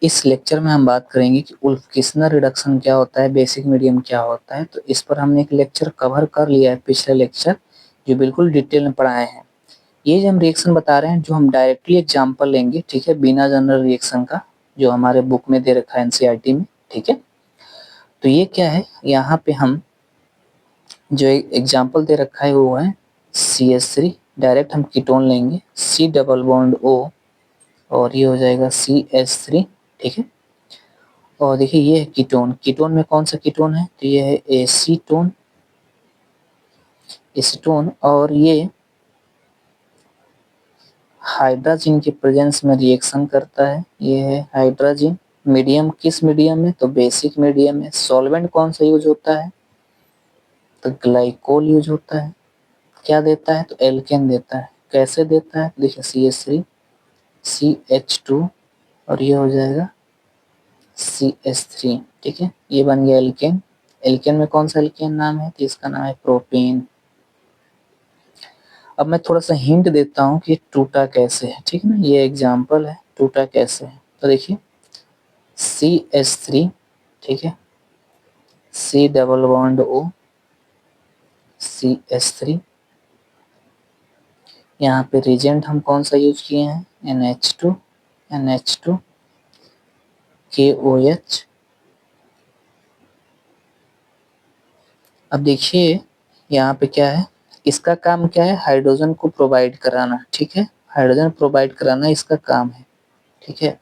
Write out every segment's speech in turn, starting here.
इस लेक्चर में हम बात करेंगे कि उल्फकिस्लर रिडक्शन क्या होता है, बेसिक मीडियम क्या होता है। तो इस पर हमने एक लेक्चर कवर कर लिया है, पिछले लेक्चर, जो बिल्कुल डिटेल में पढ़ाए हैं। ये जो हम रिएक्शन बता रहे हैं, जो हम डायरेक्टली एग्जांपल लेंगे, ठीक है, बिना जनरल रिएक्शन का, जो हमारे बुक में दे रखा है एनसीईआरटी में, ठीक है। तो ये क्या है, यहाँ पे हम जो एग्जांपल दे रखा है वो है CH3। डायरेक्ट हम कीटोन लेंगे, C डबल बॉन्ड O, और ये हो जाएगा CH3, ठीक है। और देखिए ये है कीटोन। कीटोन में कौन सा कीटोन है, तो ये है एसीटोन, एसीटोन। और ये हाइड्रोजन के प्रेजेंस में रिएक्शन करता है। ये है हाइड्रोजन। मीडियम किस मीडियम में, तो बेसिक मीडियम में। सॉल्वेंट कौन सा यूज होता है, तो ग्लाइकोल यूज होता है। क्या देता है, तो एल्केन देता है। कैसे देता है, देखिए CH3 CH2 और ये हो जाएगा CH3, ठीक है। ये बन गया एल्केन। एल्केन में कौन सा एल्केन नाम है, तो इसका नाम है प्रोपेन। अब मैं थोड़ा सा हिंट देता हूँ कि टूटा कैसे है, ठीक है ना। ये एग्जांपल है टूटा कैसे है। तो देखिए CH3, ठीक है, C double bond O, CH3। यहाँ पे रिजेंट हम कौन सा यूज किए हैं, NH2 KOH। अब देखिए यहाँ पे क्या है, इसका काम क्या है, हाइड्रोजन को प्रोवाइड कराना, ठीक है। हाइड्रोजन प्रोवाइड कराना इसका काम है, ठीक है।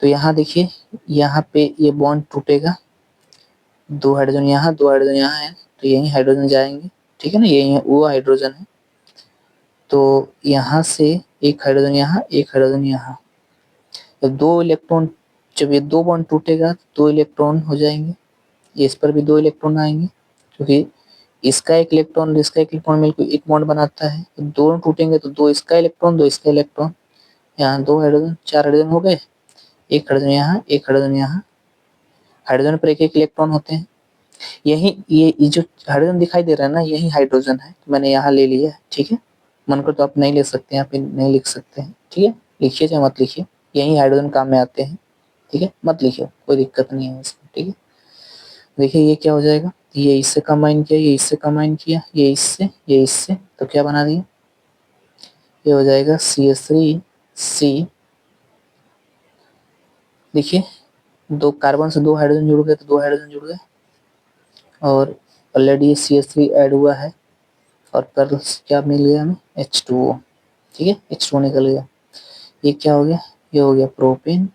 तो यहाँ देखिए, यहाँ पे ये बॉन्ड टूटेगा, दो हाइड्रोजन यहाँ, दो हाइड्रोजन यहाँ है, तो यही हाइड्रोजन जाएंगे, ठीक है ना। यही है वो हाइड्रोजन है। तो यहाँ से एक हाइड्रोजन यहाँ, एक हाइड्रोजन यहाँ। जब दो इलेक्ट्रॉन, जब ये दो बॉन्ड टूटेगा तो दो इलेक्ट्रॉन हो जाएंगे। इस पर भी दो इलेक्ट्रॉन आएंगे, क्योंकि इसका एक इलेक्ट्रॉन और इसका एक इलेक्ट्रॉन मिलकर एक बॉन्ड बनाता है। तो दोनों टूटेंगे तो दो इसका इलेक्ट्रॉन, दो इसका इलेक्ट्रॉन। यहाँ दो हाइड्रोजन, चार हाइड्रोजन हो गए। एक हाइड्रोजन यहाँ, एक हाइड्रोजन यहाँ। हाइड्रोजन पर एक एक इलेक्ट्रॉन होते हैं। यही ये जो हाइड्रोजन दिखाई दे रहा है ना, यही हाइड्रोजन है। तो मैंने यहाँ ले लिया है, ठीक है। मन को तो आप नहीं ले सकते, यहाँ पे नहीं लिख सकते हैं, ठीक है। लिखिए चाहे मत लिखिए, यही हाइड्रोजन काम में आते हैं, ठीक है। मत लिखिए, कोई दिक्कत नहीं है इसमें, ठीक है। देखिए ये क्या हो जाएगा, ये इससे कंबाइन किया, ये इससे कंबाइन किया, ये इससे, ये इससे, तो क्या बना दिया, ये हो जाएगा CH3C। देखिए दो कार्बन से दो हाइड्रोजन जुड़ गए, तो दो हाइड्रोजन जुड़ गए, और ऑलरेडी ये CH3 ऐड हुआ है, और पर क्या मिल गया हमें, H2O, ठीक है। H2O निकल गया। ये क्या हो गया, ये हो गया प्रोपेन।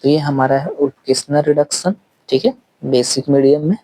तो ये हमारा है उल्फकिस्लर रिडक्शन, ठीक है, बेसिक मीडियम में।